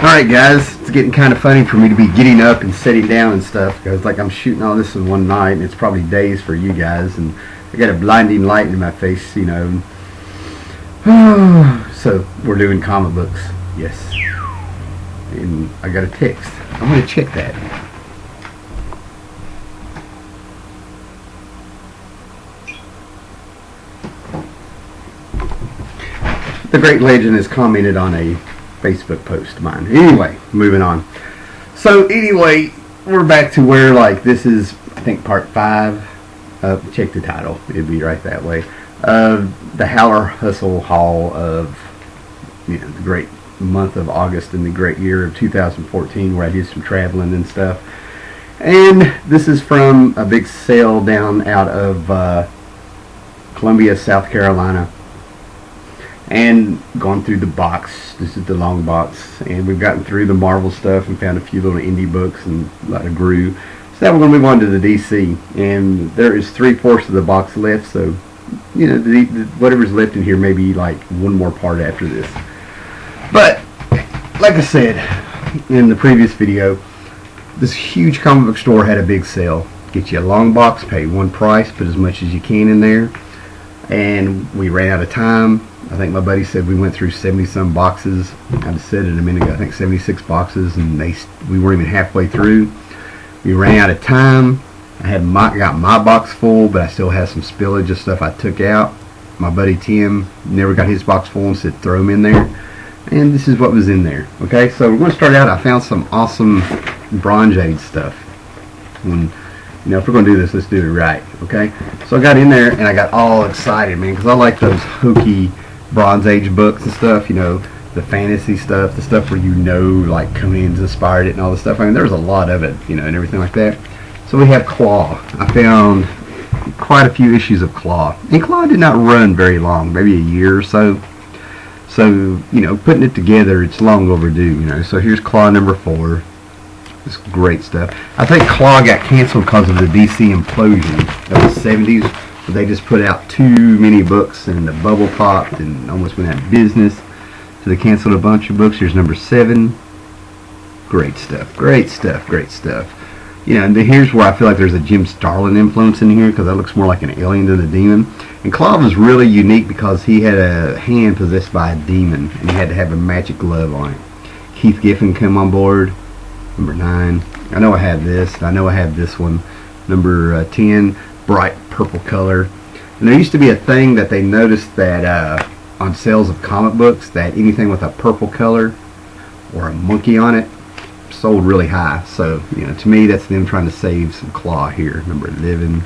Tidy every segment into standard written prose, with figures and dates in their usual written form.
Alright guys, it's getting kind of funny for me to be getting up and sitting down and stuff because like I'm shooting all this in one night and it's probably days for you guys and I got a blinding light in my face, you know. So we're doing comic books, yes. And I got a text. I'm going to check that. The Great Legend has commented on a Facebook post of mine. Anyway, moving on. So anyway, we're back to where like this is, I think, part 5. Check the title. It'd be right that way. The Howler Hustle Haul of, you know, the great month of August in the great year of 2014, where I did some traveling and stuff. And this is from a big sale down out of Columbia, South Carolina. And gone through the box. This is the long box, and we've gotten through the Marvel stuff and found a few little indie books and a lot of Gru. So now we're going to move on to the DC, and there is 3/4 of the box left. So, you know, whatever's left in here may be like one more part after this. But like I said in the previous video, this huge comic book store had a big sale. Get you a long box, pay one price, put as much as you can in there, and we ran out of time. I think my buddy said we went through 70-some boxes. I just said it a minute ago. I think 76 boxes, and we weren't even halfway through. We ran out of time. I got my box full, but I still had some spillage of stuff I took out. My buddy Tim never got his box full and said throw them in there. And this is what was in there. Okay, so we're going to start out. I found some awesome Bronze Age stuff. And, you know, if we're going to do this, let's do it right. Okay, so I got in there and I got all excited, man, because I like those hokey Bronze Age books and stuff, you know, the fantasy stuff, the stuff where, you know, like Conan's inspired it and all this stuff. I mean, there's a lot of it, you know, and everything like that. So we have Claw. I found quite a few issues of Claw, and Claw did not run very long, maybe a year or so. So, you know, putting it together, it's long overdue, you know. So here's Claw number 4. It's great stuff. I think Claw got canceled because of the DC implosion of the 70s. They just put out too many books and the bubble popped and almost went out of business. So they canceled a bunch of books. Here's number 7. Great stuff. Great stuff. Great stuff. You know, and here's where I feel like there's a Jim Starlin influence in here, because that looks more like an alien than a demon. And Claw was really unique because he had a hand possessed by a demon, and he had to have a magic glove on it. Keith Giffen came on board. Number 9. I know I have this. I know I have this one. Number 10. Bright purple color. And there used to be a thing that they noticed that on sales of comic books, that anything with a purple color or a monkey on it sold really high. So, you know, to me, that's them trying to save some Claw here. Number 11.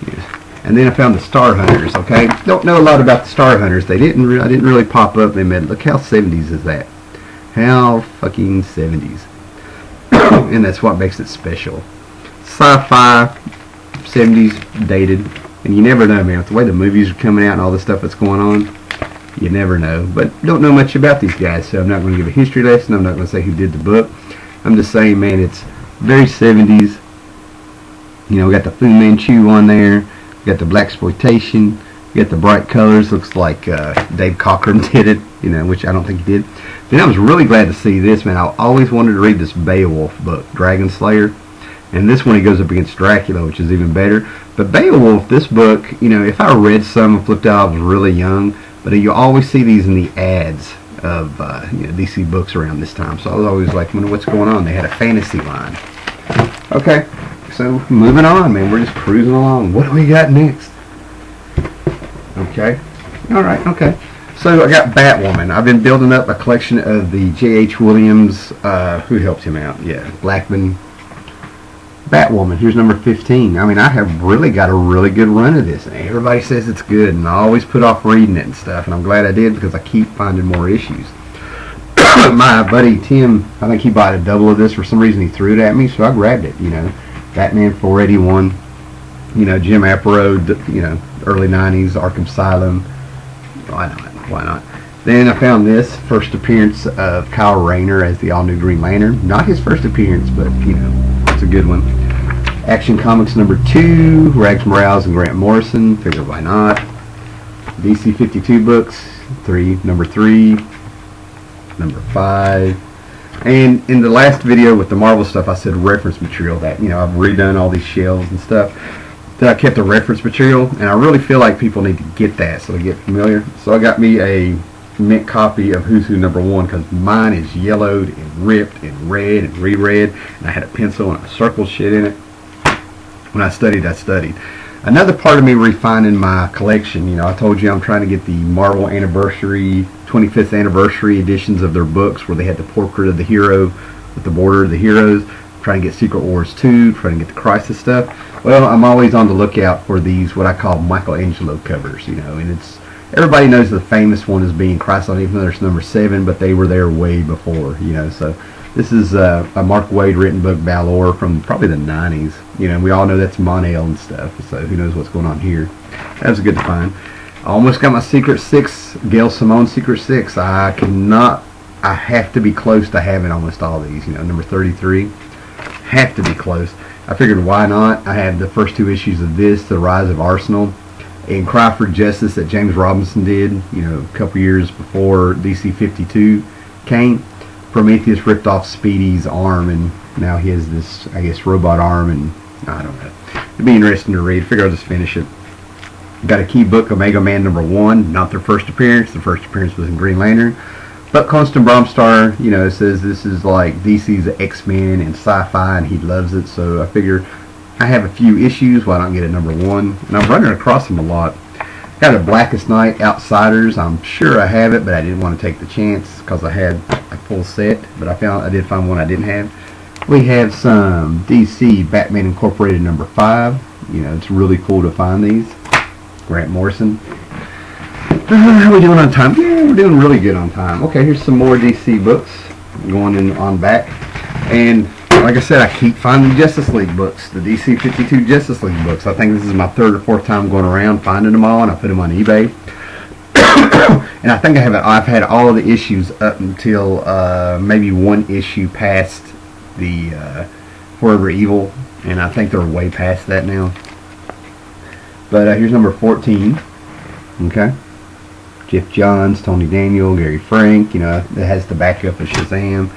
Yeah. And then I found the Star Hunters. Okay, don't know a lot about the Star Hunters. I didn't really pop up. They made, look how 70s is that? How fucking 70s. And that's what makes it special. Sci-fi, 70s, dated, and you never know, man, with the way the movies are coming out and all the stuff that's going on, you never know. But don't know much about these guys, so I'm not going to give a history lesson. I'm not going to say who did the book. I'm just saying, man, it's very 70s. You know, we got the Fu Manchu on there, we got the blaxploitation, we got the bright colors. Looks like Dave Cockrum did it, you know, which I don't think he did. Then I was really glad to see this, man. I always wanted to read this Beowulf book, Dragon Slayer. And this one, he goes up against Dracula, which is even better. But Beowulf, this book, you know, if I read some and flipped out, I was really young. But you always see these in the ads of you know, DC books around this time. So I was always like, wonder what's going on. They had a fantasy line. Okay, so moving on, man. We're just cruising along. What do we got next? Okay, all right, okay. So I got Batwoman. I've been building up a collection of the J.H. Williams, who helped him out? Yeah, Blackman. Batwoman, here's number 15. I mean, I have really got a really good run of this. Everybody says it's good, and I always put off reading it and stuff, and I'm glad I did because I keep finding more issues. My buddy Tim, I think he bought a double of this. For some reason, he threw it at me, so I grabbed it, you know. Batman 481, you know, Jim Aparo, you know, early 90s, Arkham Asylum. Why not? Why not? Then I found this, first appearance of Kyle Rayner as the all-new Green Lantern. Not his first appearance, but, you know, it's a good one. Action Comics number 2, Rags Morales and Grant Morrison. Figure why not. DC 52 books, number 3, number 5. And in the last video with the Marvel stuff, I said reference material, that, you know, I've redone all these shells and stuff, that I kept a reference material, and I really feel like people need to get that so they get familiar. So I got me a mint copy of Who's Who #1, because mine is yellowed and ripped and red and reread, and I had a pencil and I circled shit in it. When I studied, I studied. Another part of me refining my collection, you know, I told you I'm trying to get the Marvel anniversary, 25th anniversary editions of their books where they had the portrait of the hero with the border of the heroes. I'm trying to get Secret Wars 2, trying to get the Crisis stuff. Well, I'm always on the lookout for these, what I call Michelangelo covers, you know, and it's, everybody knows the famous one as being Christ on Even though there's #7, but they were there way before, you know. So this is a Mark Waid written book, Valor, from probably the 90s. You know, we all know that's Monel and stuff, so who knows what's going on here. That was good to find. I almost got my Secret 6, Gail Simone Secret 6. I have to be close to having almost all these, you know, number 33. Have to be close. I figured why not? I had the first 2 issues of this, The Rise of Arsenal, and Cry for Justice that James Robinson did, you know, a couple years before DC 52 came. Prometheus ripped off Speedy's arm, and now he has this, I guess, robot arm, and I don't know. It'd be interesting to read. Figure I'll just finish it. Got a key book, Omega Man #1, not their first appearance. The first appearance was in Green Lantern. But Constant Bromstar, you know, says this is like DC's X-Men and sci-fi, and he loves it, so I figure I have a few issues, why not get it #1? And I'm running across them a lot. Got a Blackest Night Outsiders. I'm sure I have it, but I didn't want to take the chance because I had a full set, but I did find one I didn't have. We have some DC Batman Incorporated #5. You know, it's really cool to find these. Grant Morrison. How are we doing on time? Yeah, we're doing really good on time. Okay, here's some more DC books going in on back. And like I said, I keep finding Justice League books, the DC 52 Justice League books. I think this is my 3rd or 4th time going around finding them all, and I put them on eBay. And I think I've had all of the issues up until maybe 1 issue past the Forever Evil, and I think they're way past that now. But here's number 14. Okay. Jeff Johns, Tony Daniel, Gary Frank. You know, it has the backup of Shazam.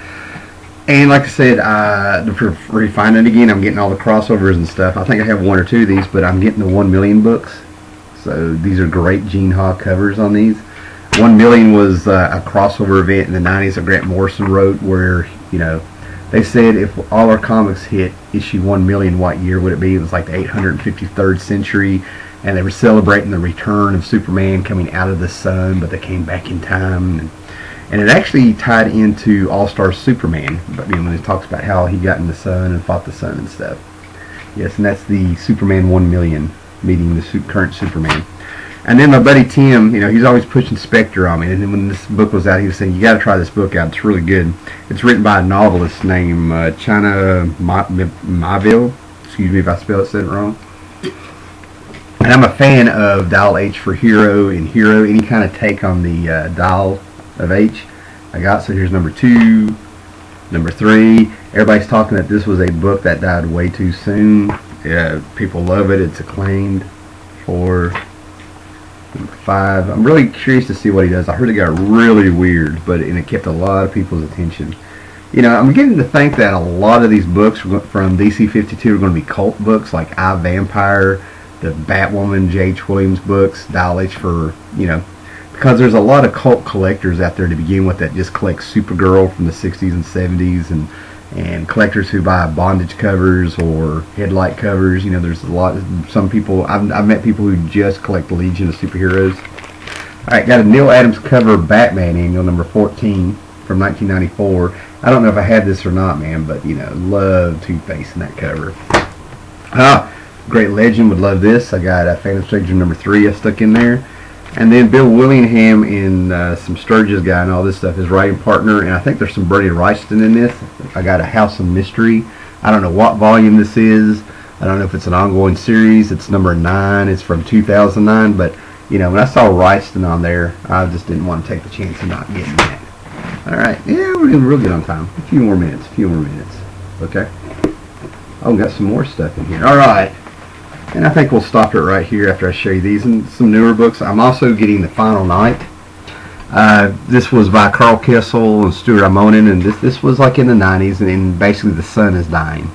And like I said, to refine it again, I'm getting all the crossovers and stuff. I think I have 1 or 2 of these, but I'm getting the 1 million books. So these are great Gene Ha covers on these. 1 million was a crossover event in the 90s that Grant Morrison wrote where, you know, they said if all our comics hit issue 1 million, what year would it be? It was like the 853rd century, and they were celebrating the return of Superman coming out of the sun, but they came back in time. And it actually tied into All-Star Superman, but you know, when it talks about how he got in the sun and fought the sun and stuff. Yes, and that's the Superman 1 million meeting the current Superman. And then my buddy Tim, you know, he's always pushing Spectre on me. And then when this book was out, he was saying, "You got to try this book out. It's really good." It's written by a novelist named China Miéville. Excuse me if I said it wrong. And I'm a fan of Dial H for Hero and Hero, any kind of take on the Dial of H I got. So here's number 2, number 3. Everybody's talking that this was a book that died way too soon. Yeah, people love it. It's acclaimed. 4, number 5. I'm really curious to see what he does. I heard it got really weird, and it kept a lot of people's attention. You know, I'm beginning to think that a lot of these books from DC 52 are going to be cult books, like I, Vampire, the Batwoman, J.H. Williams books, Dial H for, you know, because there's a lot of cult collectors out there to begin with that just collect Supergirl from the 60s and 70s, and collectors who buy bondage covers or headlight covers. You know, there's a lot. Some people, I've met people who just collect Legion of Superheroes. All right, got a Neil Adams cover Batman annual number 14 from 1994. I don't know if I had this or not, man, but you know, love Two-Face in that cover. Great Legend would love this. I got a Phantom Stranger number 3 I stuck in there. And then Bill Willingham in some Sturgis guy and all this stuff, his writing partner, and I think there's some Bernie Wrightson in this. I got a House of Mystery. I don't know what volume this is. I don't know if it's an ongoing series. It's number 9. It's from 2009. But you know, when I saw Wrightson on there, I just didn't want to take the chance of not getting that. All right, yeah, we're doing real good on time. A few more minutes. Okay. Oh, we got some more stuff in here. All right. And I think we'll stop it right here after I show you these and some newer books. I'm also getting The Final Night. This was by Carl Kessel and Stuart Imonen, and this was like in the 90s, and basically the sun is dying.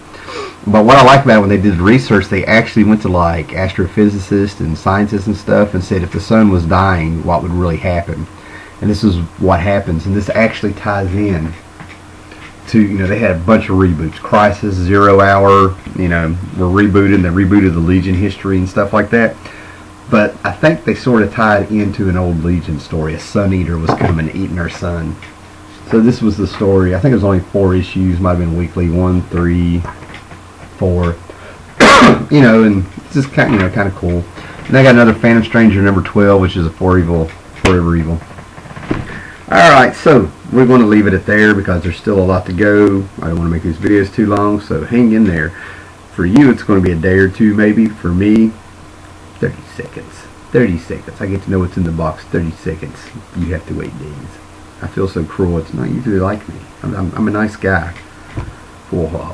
But what I like about it, when they did the research, they actually went to like astrophysicists and scientists and stuff and said if the sun was dying, what would really happen. And this is what happens, and this actually ties in to, you know, they had a bunch of reboots. Crisis, Zero Hour, you know, were rebooted, and they rebooted the Legion history and stuff like that. But I think they sort of tied into an old Legion story. A Sun Eater was coming eating her son. So this was the story. I think it was only 4 issues, might have been weekly, 1, 3, 4. You know, and it's just kind, you know, kind of cool. And I got another Phantom Stranger number 12, which is a Forever Evil. Alright, so we're going to leave it at there because there's still a lot to go. I don't want to make these videos too long, so hang in there. For you, it's going to be a day or two maybe. For me, 30 seconds. 30 seconds. I get to know what's in the box. 30 seconds. You have to wait days. I feel so cruel. It's not usually like me. I'm a nice guy. Whoa.